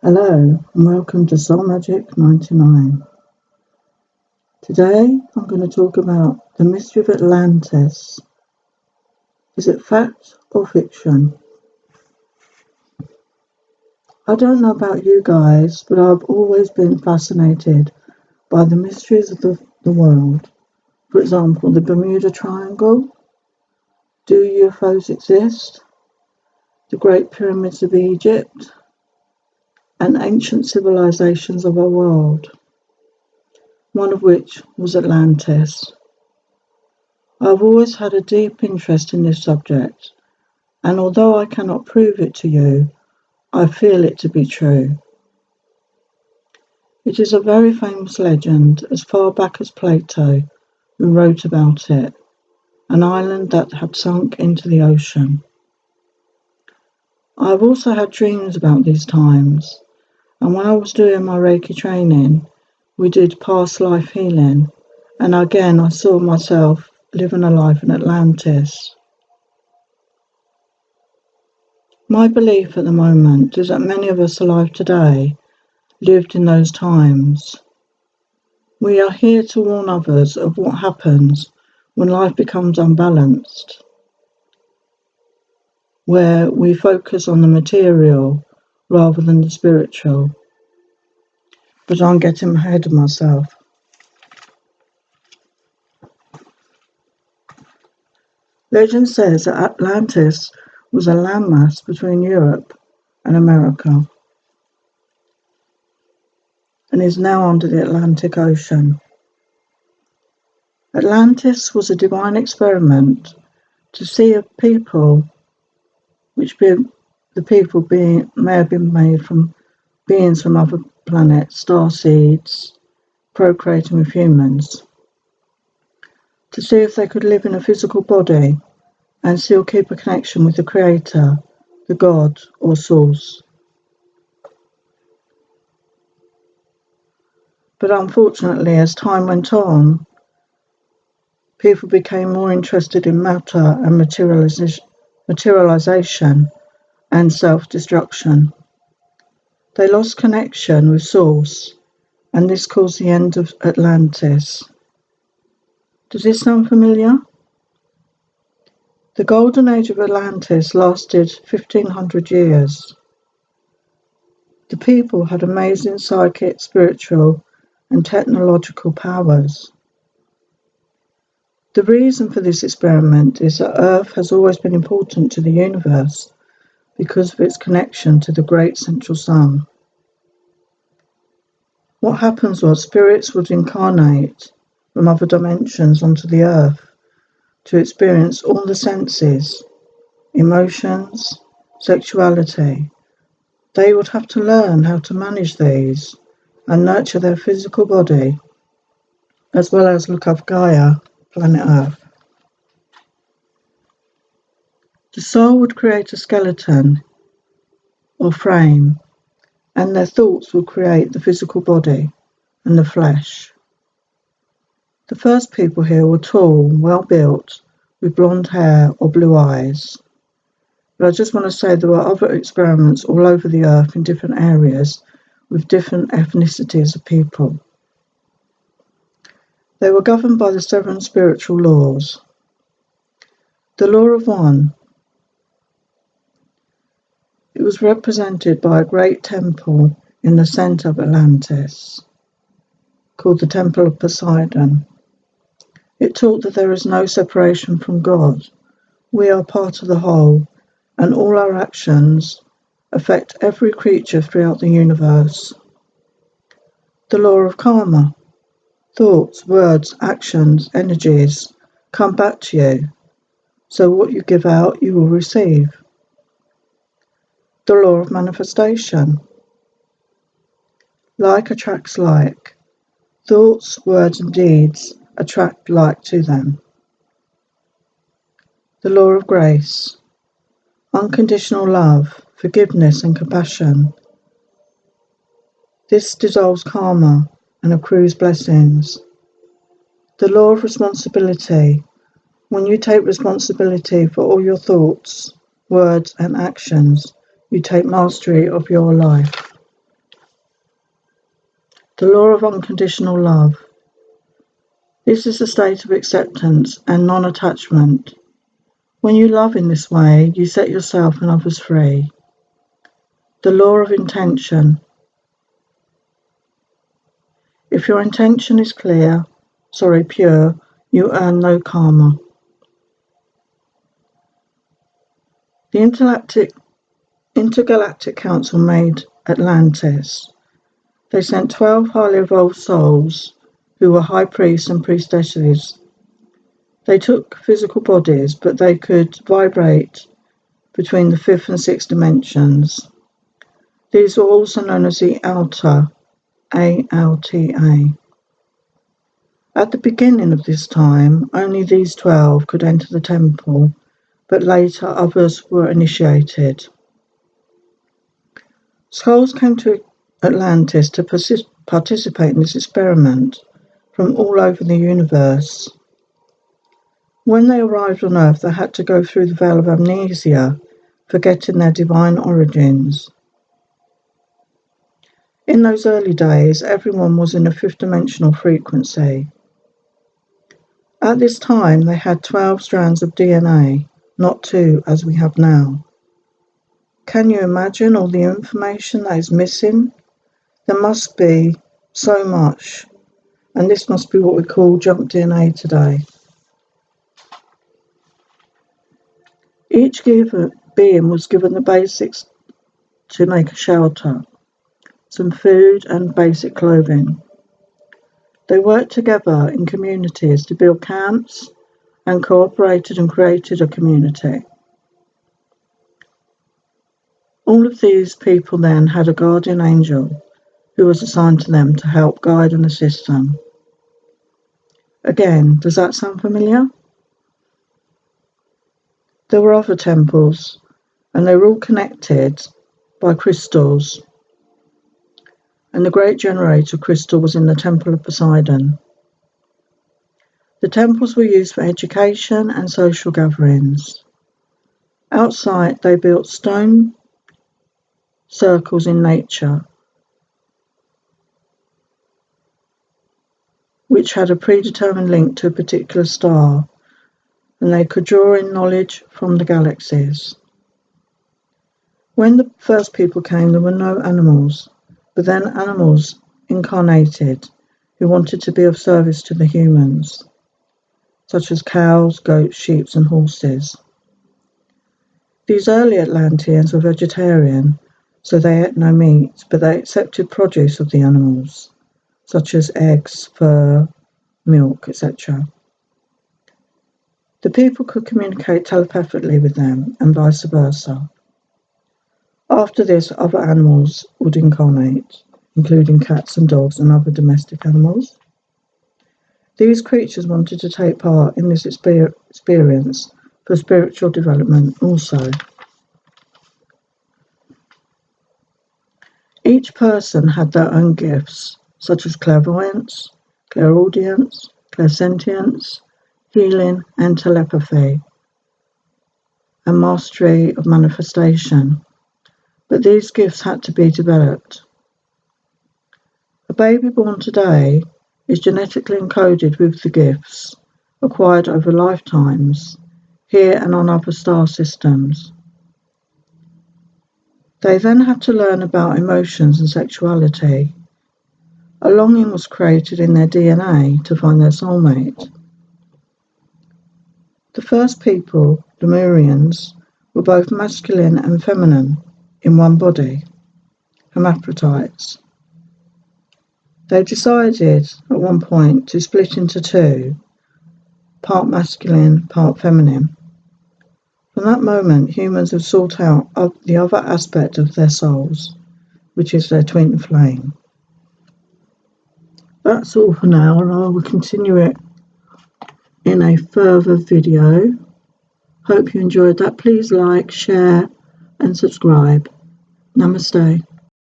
Hello and welcome to Soul Magic 99. Today I'm going to talk about the mystery of Atlantis. Is it fact or fiction? I don't know about you guys, but I've always been fascinated by the mysteries of the world. For example, the Bermuda Triangle. Do UFOs exist? The Great Pyramids of Egypt? And ancient civilizations of our world, one of which was Atlantis. I've always had a deep interest in this subject, and although I cannot prove it to you, I feel it to be true. It is a very famous legend as far back as Plato, who wrote about it, an island that had sunk into the ocean. I've also had dreams about these times, and when I was doing my Reiki training, we did past life healing, and again I saw myself living a life in Atlantis. My belief at the moment is that many of us alive today lived in those times. We are here to warn others of what happens when life becomes unbalanced, where we focus on the material rather than the spiritual. But I'm getting ahead of myself. Legend says that Atlantis was a landmass between Europe and America and is now under the Atlantic Ocean. Atlantis was a divine experiment to see if people, may have been made from beings from other planets, starseeds, procreating with humans, to see if they could live in a physical body and still keep a connection with the Creator, the God or Source. But unfortunately, as time went on, people became more interested in matter and materialization and self-destruction. They lost connection with Source, and this caused the end of Atlantis. Does this sound familiar? The golden age of Atlantis lasted 1500 years. The people had amazing psychic, spiritual, and technological powers. The reason for this experiment is that Earth has always been important to the universe because of its connection to the great central sun. What happens was spirits would incarnate from other dimensions onto the Earth to experience all the senses, emotions, sexuality. They would have to learn how to manage these and nurture their physical body, as well as look after Gaia, planet Earth. The soul would create a skeleton or frame, and their thoughts would create the physical body and the flesh. The first people here were tall, well-built, with blonde hair or blue eyes. But I just want to say there were other experiments all over the Earth in different areas with different ethnicities of people. They were governed by the 7 spiritual laws. The law of one. It was represented by a great temple in the centre of Atlantis, called the Temple of Poseidon. It taught that there is no separation from God. We are part of the whole, and all our actions affect every creature throughout the universe. The law of karma. Thoughts, words, actions, energies come back to you. So what you give out, you will receive. The law of manifestation. Like attracts like. Thoughts, words, and deeds attract like to them. The law of grace. Unconditional love, forgiveness, and compassion. This dissolves karma and accrues blessings. The law of responsibility. When you take responsibility for all your thoughts, words, and actions, you take mastery of your life. The law of unconditional love. This is a state of acceptance and non-attachment. When you love in this way, you set yourself and others free. The law of intention. If your intention is pure, you earn no karma. The Intergalactic Council made Atlantis. They sent 12 highly evolved souls who were high priests and priestesses. They took physical bodies, but they could vibrate between the fifth and sixth dimensions. These were also known as the Alta, A-L-T-A. At the beginning of this time, only these 12 could enter the temple, but later others were initiated. Souls came to Atlantis to participate in this experiment from all over the universe. When they arrived on Earth, they had to go through the veil of amnesia, forgetting their divine origins. In those early days, everyone was in a fifth-dimensional frequency. At this time, they had 12 strands of DNA, not 2 as we have now. Can you imagine all the information that is missing? There must be so much, and this must be what we call junk DNA today. Each being was given the basics to make a shelter, some food and basic clothing. They worked together in communities to build camps and cooperated and created a community. All of these people then had a guardian angel who was assigned to them to help guide and assist them. Again, does that sound familiar? There were other temples, and they were all connected by crystals. And the great generator crystal was in the Temple of Poseidon. The temples were used for education and social gatherings. Outside, they built stone circles in nature, which had a predetermined link to a particular star, and they could draw in knowledge from the galaxies. When the first people came, there were no animals, but then animals incarnated who wanted to be of service to the humans, such as cows, goats, sheep, and horses. These early Atlanteans were vegetarian, so they ate no meat, but they accepted produce of the animals, such as eggs, fur, milk, etc. The people could communicate telepathically with them, and vice versa. After this, other animals would incarnate, including cats and dogs and other domestic animals. These creatures wanted to take part in this experience for spiritual development also. Each person had their own gifts, such as clairvoyance, clairaudience, clairsentience, healing, and telepathy, and mastery of manifestation. But these gifts had to be developed. A baby born today is genetically encoded with the gifts acquired over lifetimes, here and on other star systems. They then had to learn about emotions and sexuality. A longing was created in their DNA to find their soulmate. The first people, Lemurians, were both masculine and feminine in one body, hermaphrodites. They decided at one point to split into two, part masculine, part feminine. From that moment, humans have sought out the other aspect of their souls, which is their twin flame. That's all for now, and I will continue it in a further video. Hope you enjoyed that. Please like, share, and subscribe. Namaste.